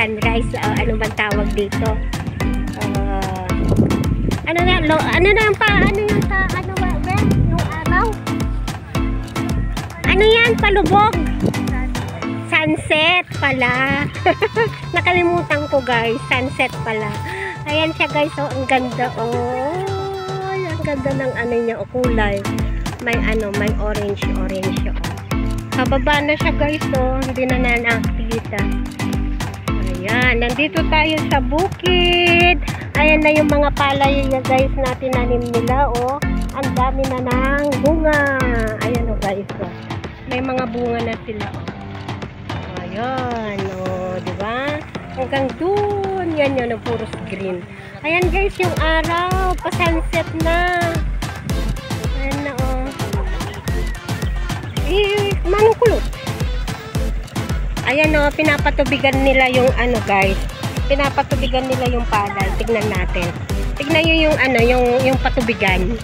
sunrise, ano bang tawag dito? Ano na yung araw? Ano yan, palubog? Sunset pala. Nakalimutan ko guys, sunset pala. Ayan siya guys, oh, ang ganda, oh. Ang ganda ng ano niya, oh, kulay. May orange, oh. Pababa na siya guys, oh. Hindi na nakikita. Ayan, nandito tayo sa bukid. Ayan na yung mga palay niya guys na tinanim nila, oh. Ang dami na ng bunga. Ayan, oh guys, oh. May mga bunga na sila, oh. Ayan, oh, diba? Hanggang dun, yan yun, ang puros green. Ayan guys, yung araw, pa-sunset na. Ayan na, oh. Manong kulot. Ayan, oh, pinapatubigan nila yung guys. Pinapatubigan nila yung palay. Tignan natin. Tignan nyo yung yung patubigan.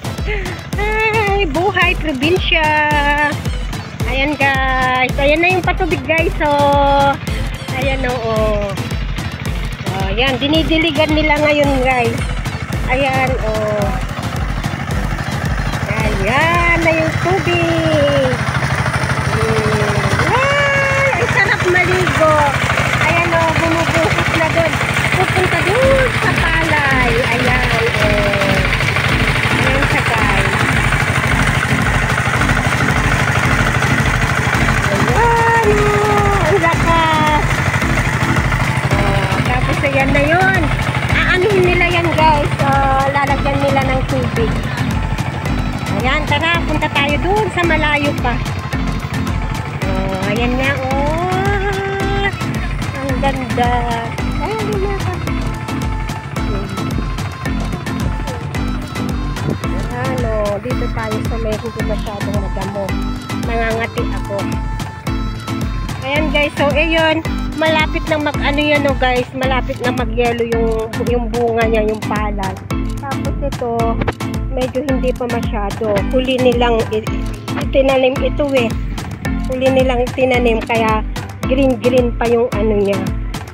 Ay, buhay, probinsya. Ayan guys. Ayan na yung patubig guys, oh. Ayan, oh. Ayan, dinidiligan nila ngayon guys. Ayan, oh. Ayan na yung tubig. Ay, sarap maligo. Ayan, oh, bumubuhos na doon. Pupunta doon sa palay. Ayan, oh. Ayan siya guys. Ayan, oh. Ang lakas. Tapos ayan na yun. Aanuhin nila yan guys. Lalagyan nila ng tubig. Ayan, tara. Punta tayo doon sa malayo pa. Ayan nga, oh. Ang ganda. Ayan, yun na. Ano, dito tayo sa may hindi masyadong madamo. Nangangati ako. Ayan guys, so ayun. Malapit na yan, oh guys. Malapit na mag-yelo yung bunga niya, yung palay. Tapos ito, medyo hindi pa masyado. Huli nilang itinanim ito eh. Huli nilang tinanim kaya green pa yung niya.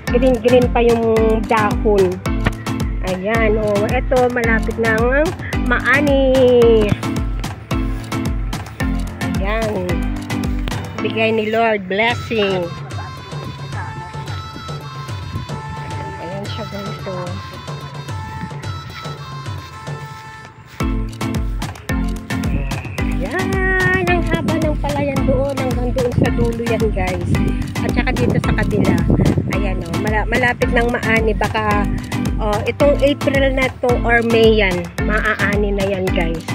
Green pa yung dahon. Ayan, oh. Ito, malapit na maani. Ayan. Bigay ni Lord blessing. Ayan siya guys, oh. Ayan, ang haba ng palayan doon, hanggang doon sa dulo yan guys. At saka dito sa kabila. Ayan, oh, malapit ng maani. Baka itong April na to or May yan, maaani na yan guys.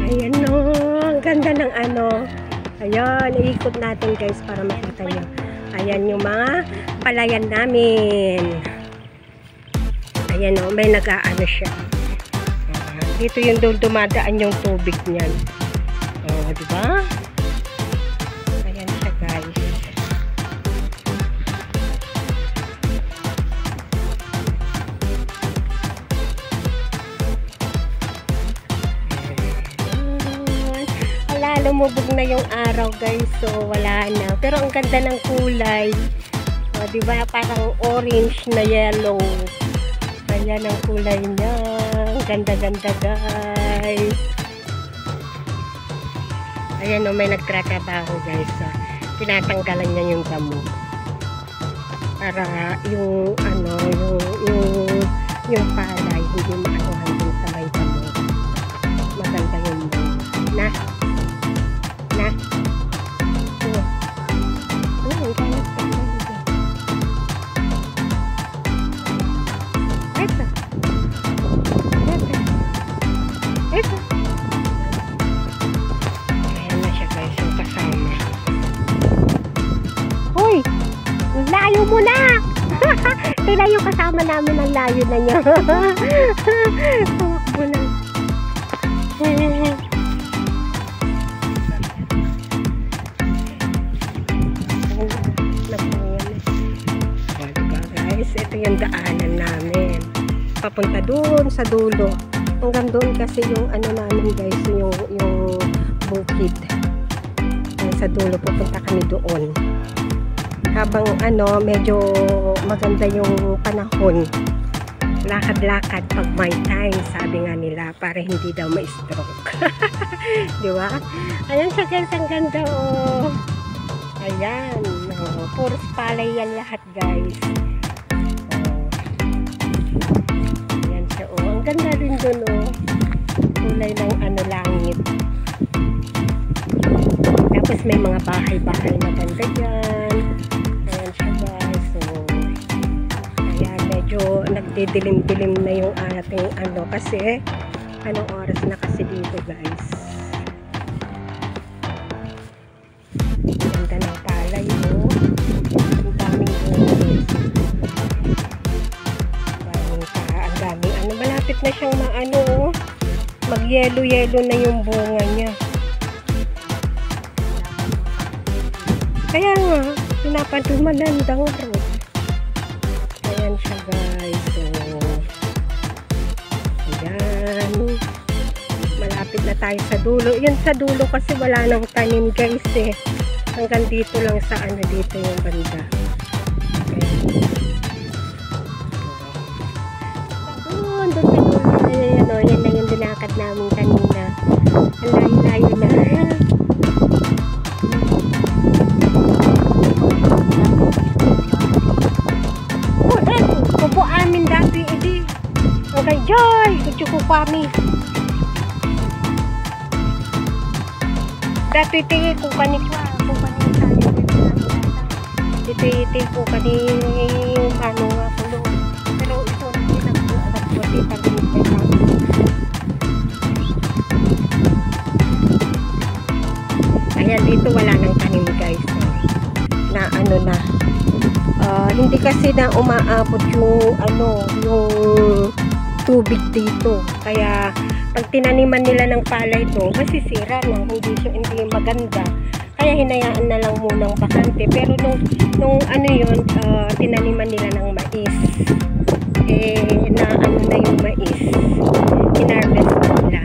Ayan, oh, ang ganda ng ayan, iikot natin guys para makita nyo. Ayan yung mga palayan namin. Ayan, oh, may nag-aano siya. Dito yung dumadaan yung tubig niyan. Oh, diba? Ayan siya guys. Lumubog na yung araw guys, so wala na, pero ang ganda ng kulay, diba, parang orange na yellow. Ayan ang kulay niya, ang ganda guys. Ayan, may nagtratrabaho guys, tinatanggalan niya yung damo para yung yung palay hindi maanuhan din sa may damo. Maganda yun na. Ayan na siya guys, yung kasama. Hoy! Layo mo na! Sila yung kasama namin, ang layo na niya. Tumakbo na. Guys, ito yung daanan namin. Papunta doon sa dulo. Hanggang doon kasi yung namin guys, yung bukid. Sa dulo, pupunta kami doon. habang ano, medyo maganda yung panahon, lakad-lakad pag may time, sabi nga nila, para hindi daw ma-stroke. Di ba? Ayan siya guys, ang ganda oh. Ayan, oh, puros palay yan lahat guys. Oh. Ayan siya oh, ang ganda rin dun oh. Kulay ng ano, langit. Tapos may mga bahay-bahay na banda dyan. Ayan siya guys. So, ayan, medyo nagdidilim-dilim na yung ating ano. Kasi, anong oras na kasi dito guys. Ganda ng palay mo. Ang daming guys. Ang daming ano. Malapit na siyang maano. Mag-yelo-yelo na yung bunga niya. Kaya nga, pinapadumalandang road. Ayan siya guys. So, ayan. Malapit na tayo sa dulo. Yan sa dulo kasi wala nang tanim guys eh. Hanggang dito lang sa ano, dito yung banda. Doon sa dulo. Ayan o, yan na yung dinakad namin kanina. Ang layo-layo na. Kubo amin dati idi. Hanggang joy, kuchuko kami. Dati tingin ko kanikwa, kung kanikwa iti ko kanin ano nga kulo. Pero ito hindi na ko agad ko di pag-ibig pa. Ayan, dito wala nang tanim guys. Na ano na. Hindi kasi na umaabot yung ano, yung tubig dito. Kaya pag tinaniman nila ng palay ito, masisira na, hindi maganda. Kaya hinayaan na lang munang bakante. Pero nung ano yun, tinaniman nila ng mais. Na ano na yung mais. Hinarvest na nila.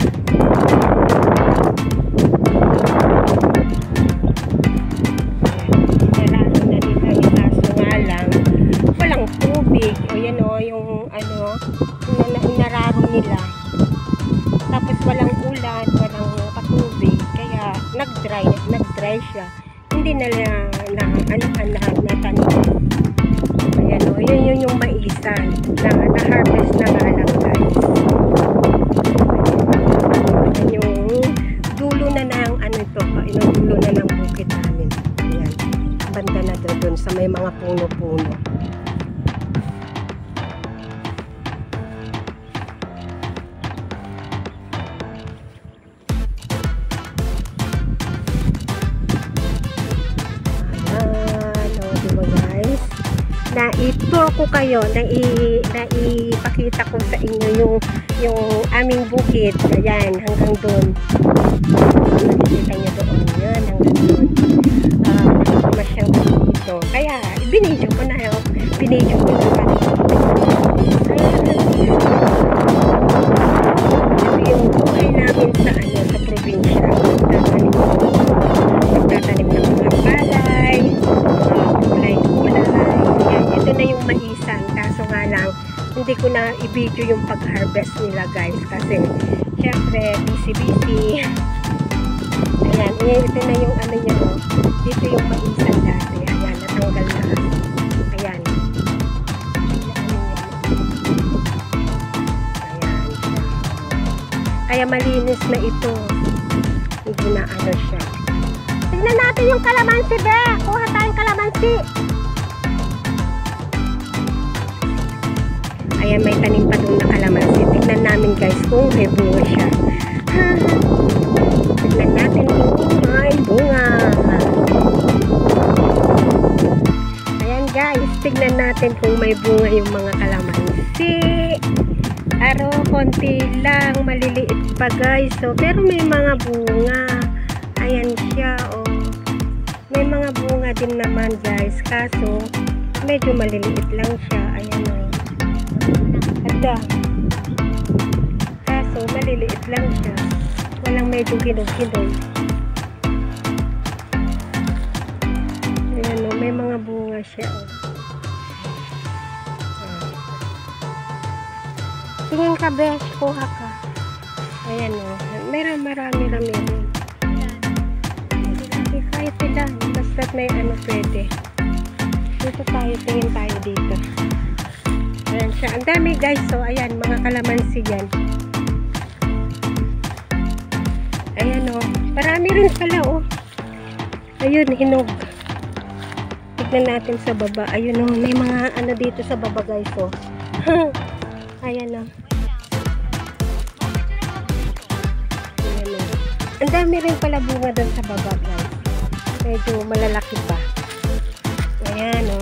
O yan o, yung ano, inararo nila. Tapos walang ulan, walang patubig. Kaya nag-dry siya. Hindi na natanim. Ayan o, yun yung maisan. Na-harvest na nga lang guys. Ayan yung dulo na ng ano ito, dulo na ng bukid namin. Ayan, banda na doon sa may mga puno-puno. Na-tour ko kayo, naipakita ko sa inyo yung aming bukid. Ayan, hanggang doon. Nakikita nyo doon. Yan, hanggang doon. Masyang dito. Kaya, binidyo ko na yun. Binidyo ko na yun. Yung buhay namin sa ano, sa probinsya. Magtatanim ng mga palay, kulay-kulay. Ito na yung maisan, kaso nga lang hindi ko na i-video yung pag-harvest nila guys kasi syempre busy. Ayan, ito na yung ano nyo, dito yung maisan dati. Ayan, natanggal na. Ayan. Ayan. Kaya malinis na ito. Hindi na ano siya. Tignan natin yung kalamansi be. Kuha tayong kalamansi. Ayan, may tanim pa doon na kalamansi. Tignan namin guys kung may bunga siya. Tignan natin kung may bunga. Ayan guys, tignan natin kung may bunga yung mga kalamansi. Pero konti lang, maliliit pa guys. So, pero may mga bunga. Ayan siya, oh. May mga bunga din naman guys. Kaso, medyo maliliit lang siya. Ayan, oh. Ada. Kaso, maliliit lang siya. Walang medyo ginog-ginog. Ayan, oh. May mga bunga siya. Oh. Tingin ka, besh. Kuha ka. Ayan o. Marami rin. Hindi kahit ilan. Basta't may ano pwede. Dito tayo. Tingin tayo dito. Ayan siya. Ang dami guys. So, ayan. Mga kalamansi yan. Ayan o. Marami rin pala o. Ayun, hinog. Tignan natin sa baba. Ayun o. May mga ano dito sa baba guys o. Ayan o. Ang dami rin pala bunga doon sa baba guys. Medyo malalaki pa. Ayan o.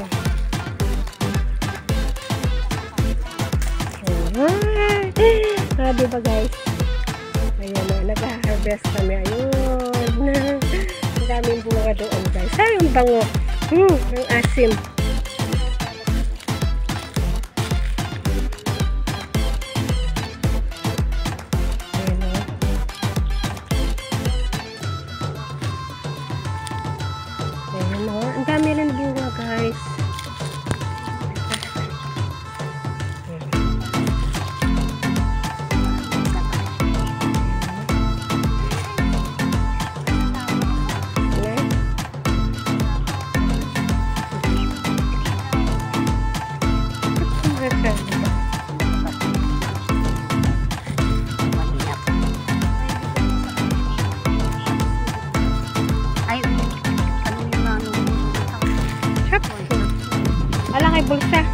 Diba guys? Ayan o. Nag-harvest kami. Ayun. Ang daming bunga doon guys. Ay, ang bango. Ang asim. Ang dami rin bunga guys. Alang ay bulsa.